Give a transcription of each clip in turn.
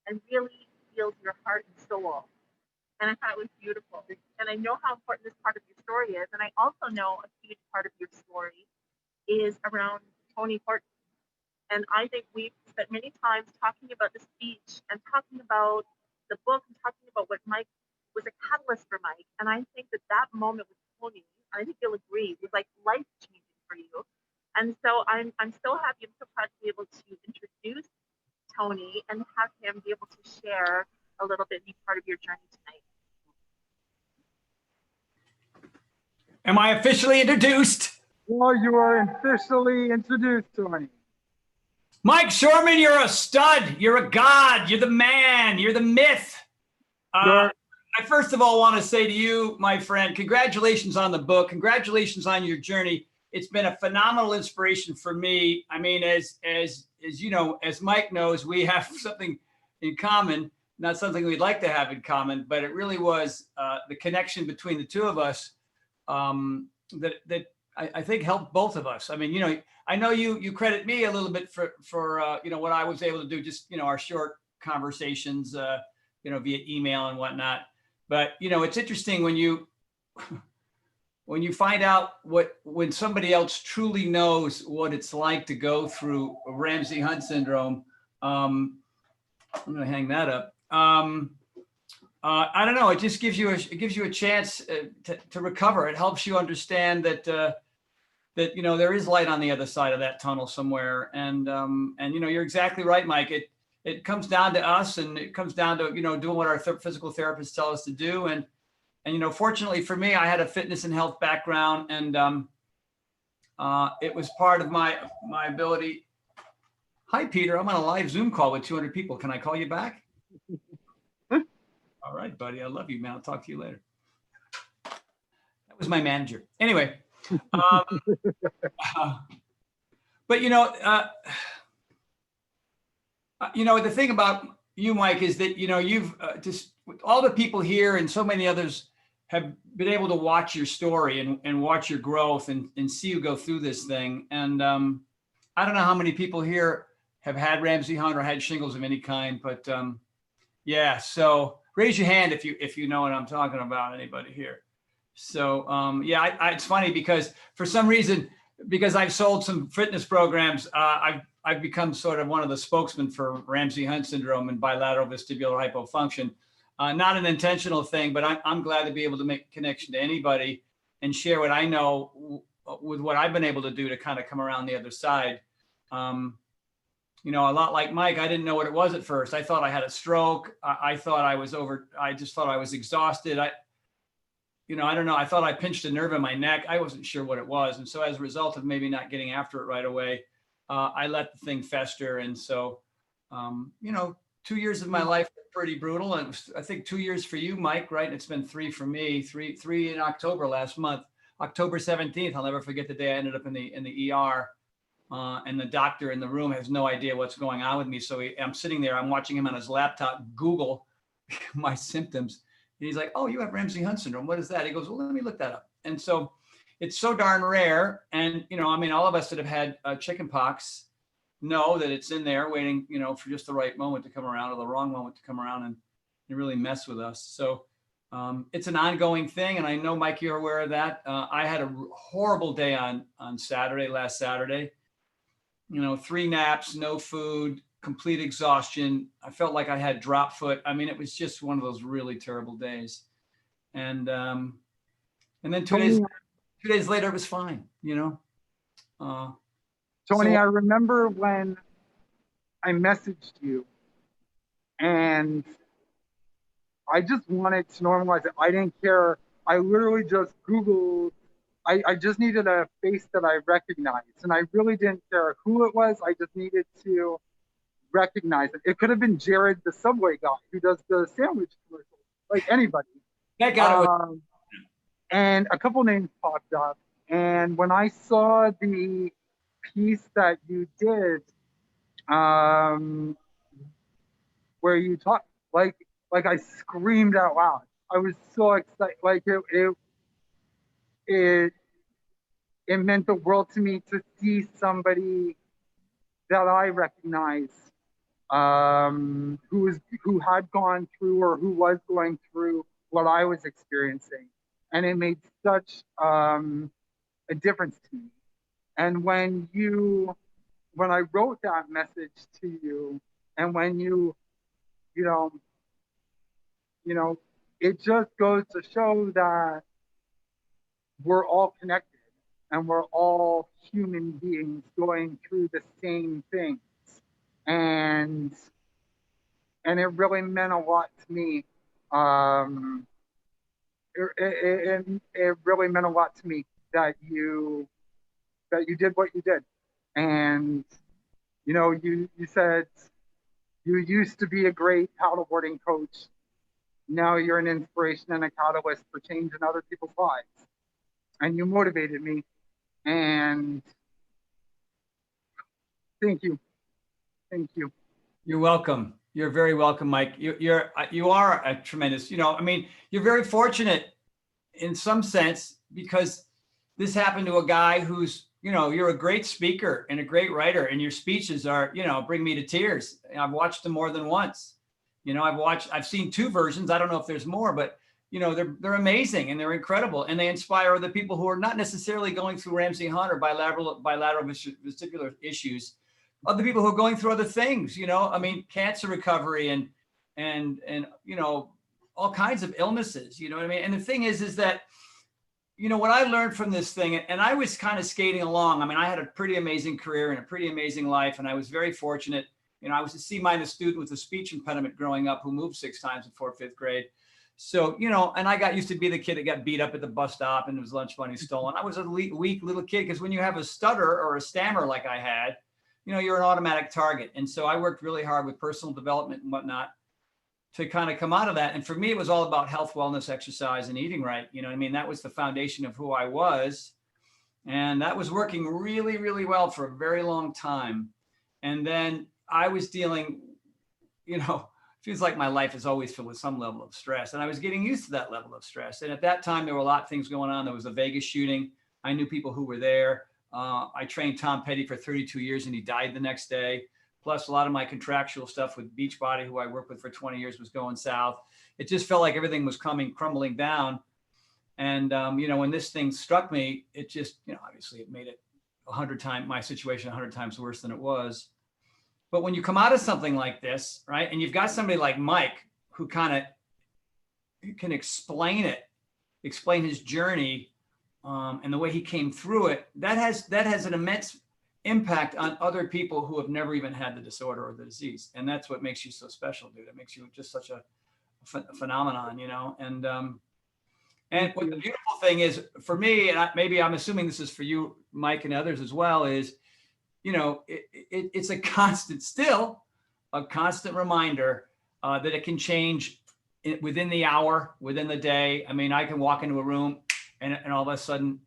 and really feels your heart and soul. And I thought it was beautiful. And I know how important this part of your story is. And I also know a huge part of your story is around Tony Horton. And I think we've spent many times talking about the speech and talking about the book and talking about what Mike was a catalyst for Mike. And I think that that moment with Tony, and I think you'll agree, was like life changing for you. And so I'm so happy, I'm so proud to be able to introduce Tony and have him be able to share a little bit, be part of your journey tonight. Am I officially introduced? Well, you are officially introduced, Tony. Mike Shoreman, you're a stud. You're a god. You're the man. You're the myth. I first of all want to say to you, my friend, congratulations on the book. Congratulations on your journey. It's been a phenomenal inspiration for me. I mean, as you know, as Mike knows, we have something in common, not something we'd like to have in common, but it really was the connection between the two of us that I think helped both of us. I mean, you know, I know you credit me a little bit for you know, what I was able to do, just, you know, our short conversations, you know, via email and whatnot. But, you know, it's interesting when you find out when somebody else truly knows what it's like to go through Ramsay Hunt Syndrome. I'm going to hang that up. I don't know. It just gives you a chance to recover. It helps you understand that that, you know, there is light on the other side of that tunnel somewhere. And you know, you're exactly right, Mike. It comes down to us, and it comes down to, you know, doing what our physical therapists tell us to do. And you know, fortunately for me, I had a fitness and health background, and it was part of my ability. Hi, Peter. I'm on a live Zoom call with 200 people. Can I call you back? All right, buddy. I love you, man. I'll talk to you later. That was my manager. Anyway. But you know, the thing about you, Mike, is that, you know, you've just all the people here and so many others have been able to watch your story and watch your growth and see you go through this thing. And I don't know how many people here have had Ramsay Hunt or had shingles of any kind, but yeah. So raise your hand if you know what I'm talking about. Anybody here? So yeah, it's funny because for some reason, because I've sold some fitness programs, I've become sort of one of the spokesmen for Ramsay Hunt syndrome and bilateral vestibular hypofunction. Not an intentional thing, but I'm glad to be able to make a connection to anybody and share what I know with what I've been able to do to kind of come around the other side. You know, a lot like Mike, I didn't know what it was at first. I thought I had a stroke. I thought I was I just thought I was exhausted. You know, I don't know. I thought I pinched a nerve in my neck. I wasn't sure what it was. And so as a result of maybe not getting after it right away, I let the thing fester. And so, you know, 2 years of my life were pretty brutal. And I think 2 years for you, Mike, right? And it's been 3 for me, three in October last month, October 17th. I'll never forget the day I ended up in the ER. And the doctor in the room has no idea what's going on with me. So I'm sitting there, I'm watching him on his laptop, Google my symptoms. And he's like, oh, you have Ramsay Hunt syndrome. What is that? He goes, well, let me look that up. And so it's so darn rare. And, you know, I mean, all of us that have had chicken pox know that it's in there waiting, you know, for just the right moment to come around or the wrong moment to come around and really mess with us. So it's an ongoing thing. And I know, Mike, you're aware of that. I had a horrible day on last Saturday. You know, 3 naps, no food, complete exhaustion. I felt like I had drop foot. I mean, it was just one of those really terrible days. And then 2 days later, it was fine, you know. Tony, I remember when I messaged you and I just wanted to normalize it. I didn't care. I literally just Googled. I just needed a face that I recognized, and I really didn't care who it was. I just needed to recognize it. It could have been Jared, the Subway guy who does the sandwich commercials, like anybody. That guy. And a couple names popped up. And when I saw the piece that you did, where you talked, like I screamed out loud. I was so excited. Like it meant the world to me to see somebody that I recognize who had gone through or who was going through what I was experiencing, and it made such a difference to me. And when I wrote that message to you, and when you know, it just goes to show that we're all connected and we're all human beings going through the same things. And it really meant a lot to me. It really meant a lot to me that you did what you did. And you said you used to be a great paddleboarding coach. Now you're an inspiration and a catalyst for change in other people's lives. And you motivated me. And thank you. Thank you. You're welcome. You're very welcome, Mike. You are a tremendous, I mean, you're very fortunate in some sense, because this happened to a guy who's, you're a great speaker and a great writer, and your speeches are, bring me to tears. I've watched them more than once. I've seen 2 versions. I don't know if there's more, but they're amazing and they're incredible, and they inspire other people who are not necessarily going through Ramsay Hunt or bilateral vestibular issues. Other people who are going through other things, I mean, cancer recovery and all kinds of illnesses, you know what I mean? And the thing is that, what I learned from this thing, and I was kind of skating along. I mean, I had a pretty amazing career and a pretty amazing life, and I was very fortunate. I was a C- student with a speech impediment growing up who moved 6 times in 4th, 5th grade. So, and I used to be the kid that got beat up at the bus stop and his lunch money stolen. I was a weak little kid, because when you have a stutter or a stammer like I had, you're an automatic target. And so I worked really hard with personal development and whatnot to kind of come out of that. And for me, it was all about health, wellness, exercise, and eating right. I mean, that was the foundation of who I was. And that was working really, really well for a very long time. And then I was dealing, feels like my life is always filled with some level of stress. And I was getting used to that level of stress. And at that time, there were a lot of things going on. There was a Vegas shooting. I knew people who were there. I trained Tom Petty for 32 years and he died the next day. Plus a lot of my contractual stuff with Beachbody, who I worked with for 20 years, was going south. It just felt like everything was crumbling down. And, when this thing struck me, it just, obviously it made it my situation 100 times worse than it was. But when you come out of something like this, right, and you've got somebody like Mike who kind of can explain his journey, and the way he came through it, that has an immense impact on other people who have never even had the disorder or the disease. And that's what makes you so special, dude. It makes you just such a phenomenon, and what the beautiful thing is for me, and maybe I'm assuming this is for you, Mike, and others as well, is, it's a constant reminder that it can change within the hour, within the day. I mean, I can walk into a room and all of a sudden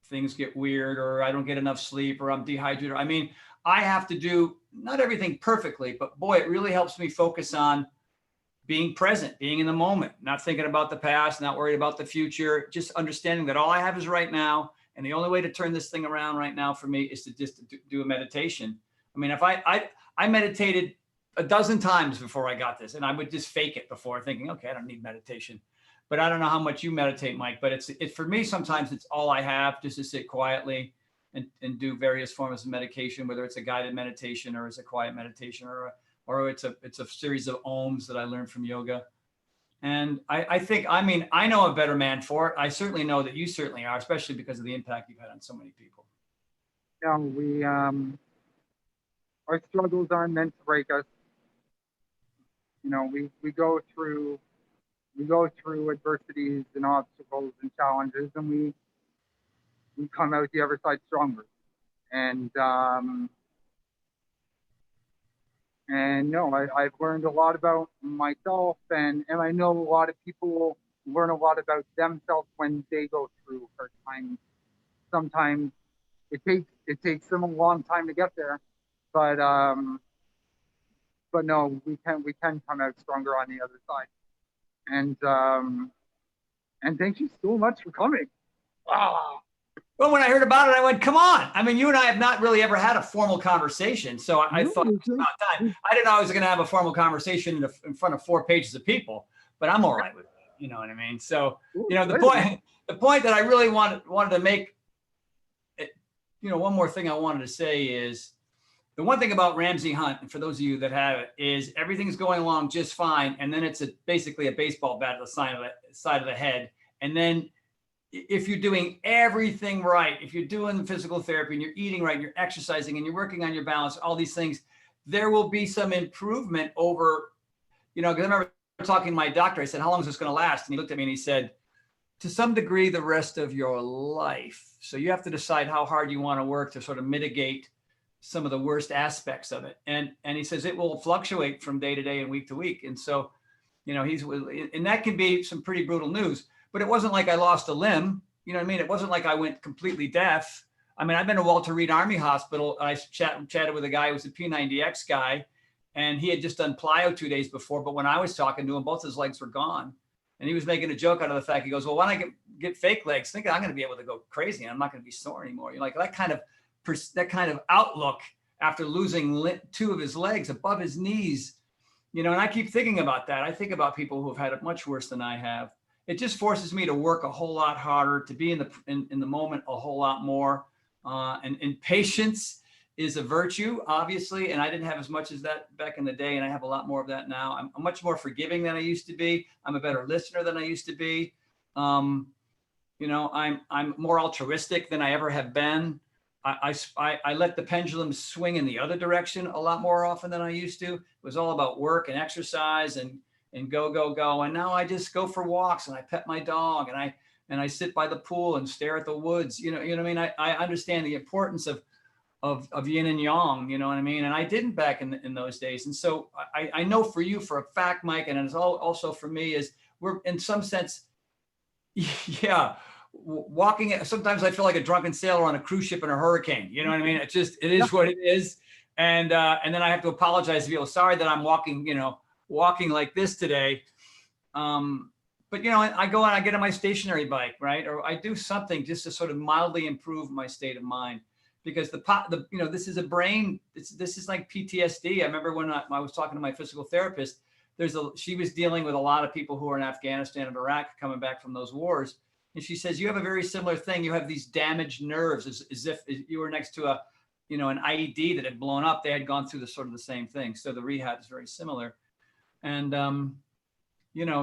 things get weird, or I don't get enough sleep, or I'm dehydrated. I mean, I have to do not everything perfectly, but boy, it really helps me focus on being present, being in the moment, not thinking about the past, not worried about the future, just understanding that all I have is right now. And the only way to turn this thing around right now for me is to just do a meditation. I mean, if I meditated a dozen times before I got this, and I would just fake it before, thinking, okay, I don't need meditation. But I don't know how much you meditate, Mike, but it's for me, sometimes it's all I have, just to sit quietly and do various forms of medication, whether it's a guided meditation or it's a quiet meditation or it's a series of ohms that I learned from yoga. And I think, I know a better man for it. I certainly know that you certainly are, especially because of the impact you've had on so many people. Yeah, our struggles aren't meant to break us. We go through adversities and obstacles and challenges, and we come out the other side stronger. And no, I've learned a lot about myself, and I know a lot of people learn a lot about themselves when they go through hard times. Sometimes it takes them a long time to get there, but no, we can come out stronger on the other side. And thank you so much for coming. Ah. Well, when I heard about it, I went, come on. I mean, you and I have not really ever had a formal conversation. So I thought it was about time. I didn't know I was going to have a formal conversation in front of 4 pages of people, but I'm all right with it. You know what I mean? So, the point that I really wanted to make, one more thing I wanted to say is the one thing about Ramsay Hunt, and for those of you that have it, is everything's going along just fine. And then it's basically a baseball bat at the side of the head. And then if you're doing everything right, if you're doing physical therapy and you're eating right, and you're exercising and you're working on your balance, all these things, there will be some improvement over, because I remember talking to my doctor. I said, how long is this going to last? And he looked at me and he said, to some degree, the rest of your life. So you have to decide how hard you want to work to sort of mitigate some of the worst aspects of it. And he says it will fluctuate from day to day and week to week. And so, and that can be some pretty brutal news. But it wasn't like I lost a limb. You know what I mean? It wasn't like I went completely deaf. I mean, I've been to Walter Reed Army Hospital. I chatted with a guy who was a P90X guy, and he had just done plyo 2 days before. But when I was talking to him, both his legs were gone. And he was making a joke out of the fact, he goes, well, why don't I get fake legs, thinking I'm going to be able to go crazy and I'm not going to be sore anymore. Like that kind of outlook after losing 2 of his legs above his knees, and I keep thinking about that. I think about people who have had it much worse than I have. It just forces me to work a whole lot harder, to be in the moment a whole lot more. And patience is a virtue, obviously. And I didn't have as much as that back in the day. And I have a lot more of that now. I'm much more forgiving than I used to be. I'm a better listener than I used to be. I'm more altruistic than I ever have been. I let the pendulum swing in the other direction a lot more often than I used to. It was all about work and exercise and go. And now I just go for walks and I pet my dog and I sit by the pool and stare at the woods. You know what I mean? I understand the importance of yin and yang, you know what I mean? And I didn't back in those days. And so I know for you for a fact, Mike, and it's also for me is we're in some sense, yeah, walking. Sometimes I feel like a drunken sailor on a cruise ship in a hurricane. You know what I mean? It is what it is. And then I have to apologize to people. Sorry that I'm walking like this today. But I go and I get on my stationary bike, right? Or I do something just to sort of mildly improve my state of mind, because this is a brain. This is like PTSD. I remember when I was talking to my physical therapist. She was dealing with a lot of people who were in Afghanistan and Iraq coming back from those wars, and she says you have a very similar thing. You have these damaged nerves, as if you were next to an IED that had blown up. They had gone through the same thing. So the rehab is very similar. And,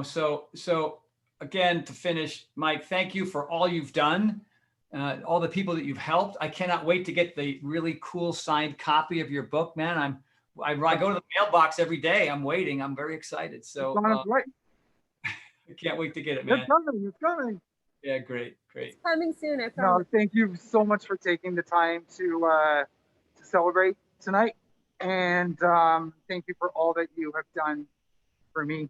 so again, to finish, Mike, thank you for all you've done, all the people that you've helped. I cannot wait to get the really cool signed copy of your book, man. I go to the mailbox every day. I'm waiting. I'm very excited. So right. I can't wait to get it, man. It's coming. Yeah, great. It's coming soon, I promise. No, thank you so much for taking the time to celebrate tonight. And thank you for all that you have done for me.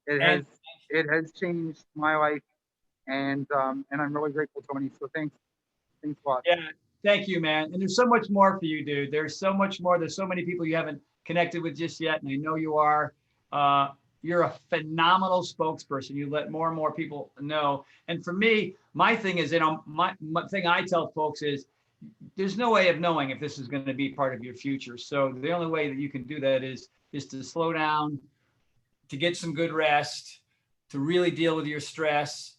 It has changed my life, and I'm really grateful, Tony. So thanks a lot. Yeah, thank you, man. And there's so much more for you, dude. There's so much more. There's so many people you haven't connected with just yet, and I know you are. You're a phenomenal spokesperson. You let more and more people know. And for me, my thing is, my thing I tell folks is, there's no way of knowing if this is going to be part of your future. So the only way that you can do that is to slow down, to get some good rest, to really deal with your stress.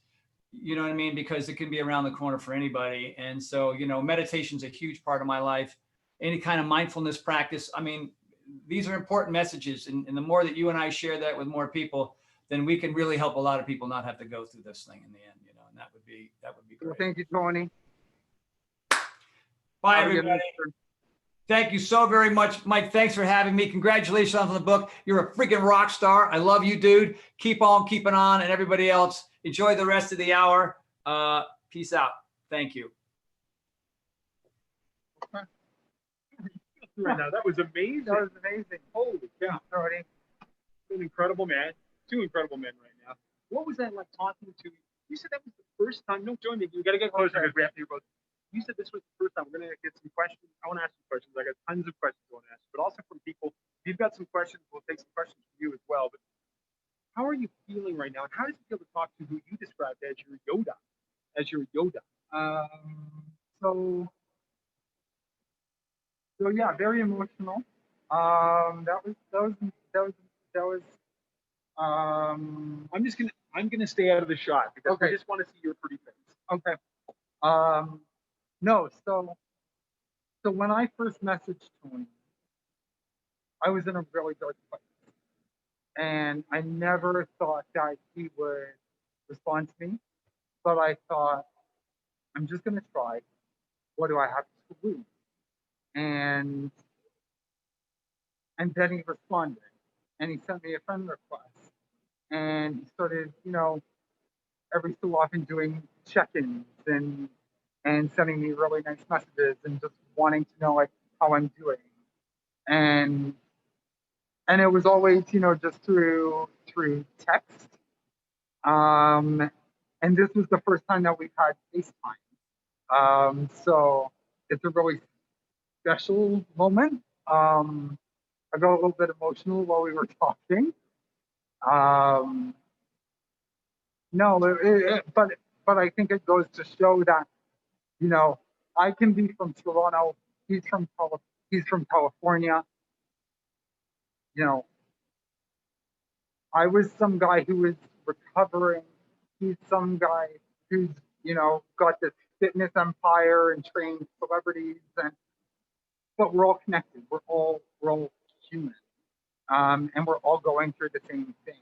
You know what I mean? Because it can be around the corner for anybody. And so, meditation is a huge part of my life. Any kind of mindfulness practice. I mean, these are important messages. And the more that you and I share that with more people, then we can really help a lot of people not have to go through this thing in the end, and that would be great. Well, thank you, Tony. Bye, everybody. Thank you so very much, Mike. Thanks for having me. Congratulations on the book. You're a freaking rock star. I love you, dude. Keep on keeping on. And everybody else, enjoy the rest of the hour. Peace out. Thank you. Right now, that was amazing. That was amazing. Holy cow. Tony. An incredible man. 2 incredible men right now. What was that like talking to you? You said that was the first time. No, join me. You got to get closer because we have to hear both. You said this was the first time. We're going to get some questions. I want to ask some questions. I got tons of questions I want to ask, but also from people. If you've got some questions, we'll take some questions from you as well. But how are you feeling right now? And how does it feel to talk to who you described as your Yoda? as your Yoda? So yeah, very emotional. That was I'm gonna stay out of the shot because I Okay. just want to see your pretty face. okay. No, so when I first messaged Tony, I was in a really dark place. And I never thought that he would respond to me. But I thought, I'm just gonna try. What do I have to lose? And then he responded. And he sent me a friend request. And he started, every so often doing check-ins and sending me really nice messages and just wanting to know like how I'm doing. And it was always, just through text. And this was the first time that we've had FaceTime. So it's a really special moment. I got a little bit emotional while we were talking. No, but I think it goes to show that, I can be from Toronto. He's from California. I was some guy who was recovering. He's some guy who's, got this fitness empire and trained celebrities, but we're all connected. We're all human, and we're all going through the same thing.